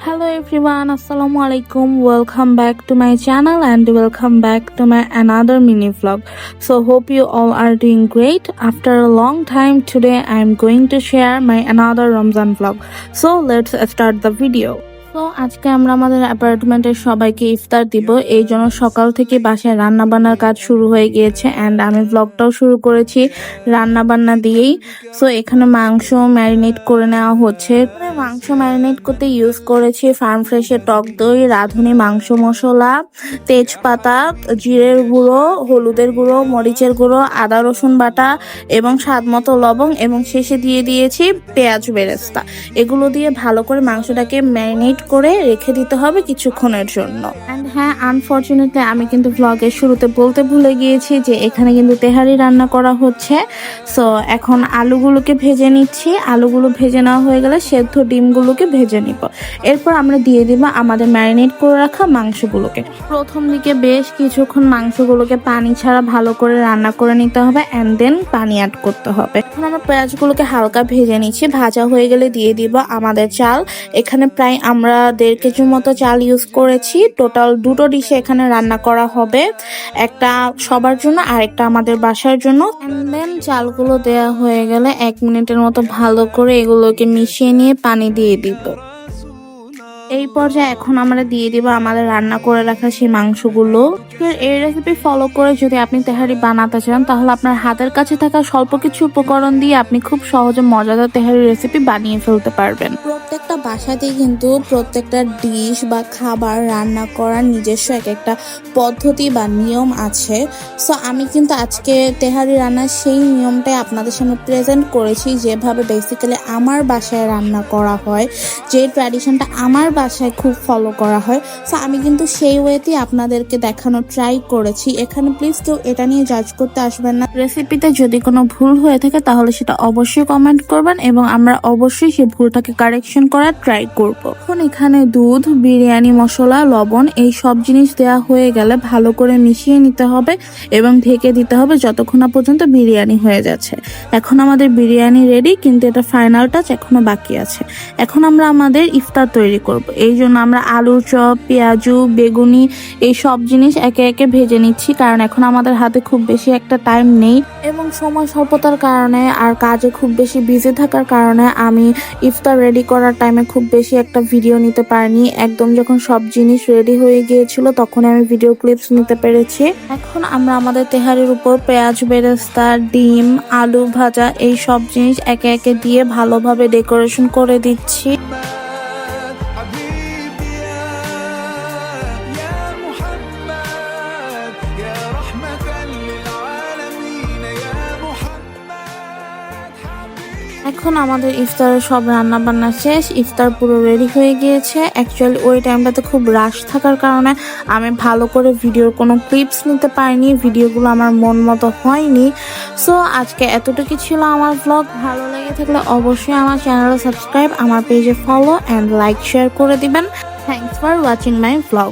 Hello everyone, assalamu alaikum. Welcome back to my channel and welcome back to my another mini vlog. So hope you all are doing great. After a long time today I am going to share my another Ramzan vlog. So let's start the video. তো আজকে আমরা আমাদের অ্যাপার্টমেন্টের সবাইকে ইফতার দিব, এই জন্য সকাল থেকে বাসায় রান্না বান্নার কাজ শুরু হয়ে গিয়েছে অ্যান্ড আমি ব্লগটাও শুরু করেছি রান্না বান্না দিয়েই। সো এখানে মাংস ম্যারিনেট করে নেওয়া হচ্ছে। মাংস ম্যারিনেট করতে ইউজ করেছি ফার্ম ফ্রেশের টক দই, রাঁধুনি মাংস মশলা, তেজপাতা, জিরের গুঁড়ো, হলুদের গুঁড়ো, মরিচের গুঁড়ো, আদা রসুন বাটা এবং স্বাদ মতো লবং এবং শেষে দিয়ে দিয়েছি পেঁয়াজ বেরেস্তা। এগুলো দিয়ে ভালো করে মাংসটাকে ম্যারিনেট করে রেখে দিতে হবে কিছুক্ষণের জন্য। এন্ড হ্যাঁ, আনফরচুনেটলি আমি কিন্তু ব্লগের শুরুতে বলতে ভুলে গিয়েছি যে এখানে কিন্তু তেহারি রান্না করা হচ্ছে। সো এখন আলুগুলোকে ভেজে নিচ্ছি। আলুগুলো ভেজে নেওয়া হয়ে গেলে সেদ্ধ ডিমগুলোকে ভেজে নিব। এরপর আমরা দিয়ে দিব আমাদের ম্যারিনেট করে রাখা মাংসগুলোকে। প্রথম দিকে বেশ কিছুক্ষণ মাংসগুলোকে পানি ছাড়া ভালো করে রান্না করে নিতে হবে অ্যান্ড দেন পানি অ্যাড করতে হবে। এখন আমরা পেঁয়াজগুলোকে হালকা ভেজে নিচ্ছি। ভাজা হয়ে গেলে দিয়ে দিব আমাদের চাল। এখানে প্রায় আমরা 1.5 কেজির মতো চাল ইউজ করেছি। টোটাল 2টো ডিশে এখানে রান্না করা হবে, একটা সবার জন্য আর একটা আমাদের বাসার জন্য। দেন চালগুলো দেয়া হয়ে গেলে 1 মিনিটের মতো ভালো করে এগুলোকে মিশিয়ে নিয়ে পানি দিয়ে দিব। এই পর্যায়ে এখন আমরা দিয়ে দিব আমাদের রান্না করে রাখা সেই মাংসগুলো। এই রেসিপি ফলো করে যদি আপনি তেহারি বানাতে চান তাহলে আপনার হাতের কাছে থাকা স্বল্প কিছু উপকরণ দিয়ে আপনি খুব সহজে মজাদার তেহারি রেসিপি বানিয়ে ফেলতে পারবেন। প্রত্যেকটা বাসাতেই কিন্তু প্রত্যেকটা ডিশ বা খাবার রান্না করার নিজস্ব একটা পদ্ধতি বা নিয়ম আছে। সো আমি কিন্তু আজকে তেহারি রান্নার সেই নিয়মটাই আপনাদের সামনে প্রেজেন্ট করেছি, যেভাবে বেসিক্যালি আমার বাসায় রান্না করা হয়, যে ট্র্যাডিশনটা আমার বাসায় খুব ফলো করা হয়। সো আমি কিন্তু সেই ওয়েতেই আপনাদেরকে দেখানোর ট্রাই করেছি। এখানে প্লিজ কেউ এটা নিয়ে জাজ করতে আসবেন না। রেসিপিতে যদি কোনো ভুল হয়ে থাকে তাহলে সেটা অবশ্যই কমেন্ট করবেন এবং আমরা অবশ্যই সেই ভুলটাকে কারেকশন করার ট্রাই করব। এখন এখানে দুধ, বিরিয়ানি মশলা, লবণ এই সব জিনিস দেওয়া হয়ে গেলে ভালো করে মিশিয়ে নিতে হবে এবং ঢেকে দিতে হবে যতক্ষণ না পর্যন্ত বিরিয়ানি হয়ে যাচ্ছে। এখন আমাদের বিরিয়ানি রেডি, কিন্তু এটা ফাইনাল টাচ এখনো বাকি আছে। এখন আমরা আমাদের ইফতার তৈরি করব। এই জন্য আমরা আলুর চপ, পেঁয়াজু, বেগুনি এই সব জিনিস একে একে ভেজে নিচ্ছি, কারণ এখন আমাদের হাতে খুব বেশি একটা টাইম নেই এবং সময় স্বল্পতার কারণে আর কাজে খুব বেশি বিজি থাকার কারণে আমি ইফতার রেডি করার টাইমে খুব বেশি একটা ভিডিও নিতে পারিনি। একদম যখন সব জিনিস রেডি হয়ে গিয়েছিল তখন আমি ভিডিও ক্লিপস নিতে পেরেছি। এখন আমরা আমাদের তেহারির উপর পেঁয়াজ বেরেস্তা, ডিম, আলু ভাজা এই সব জিনিস একে একে দিয়ে ভালোভাবে ডেকোরেশন করে দিচ্ছি। এখন আমাদের ইফতারের সব রান্না বান্না শেষ, ইফতার পুরো রেডি হয়ে গিয়েছে। অ্যাকচুয়ালি ওই টাইমটাতে খুব রাশ থাকার কারণে আমি ভালো করে ভিডিওর কোনো ক্লিপস নিতে পারিনি, ভিডিওগুলো আমার মন মতো হয়নি। সো আজকে এতটুকু ছিল আমার ব্লগ। ভালো লেগে থাকলে অবশ্যই আমার চ্যানেলে সাবস্ক্রাইব, আমার পেজে ফলো অ্যান্ড লাইক শেয়ার করে দিবেন। Thanks for watching my blog.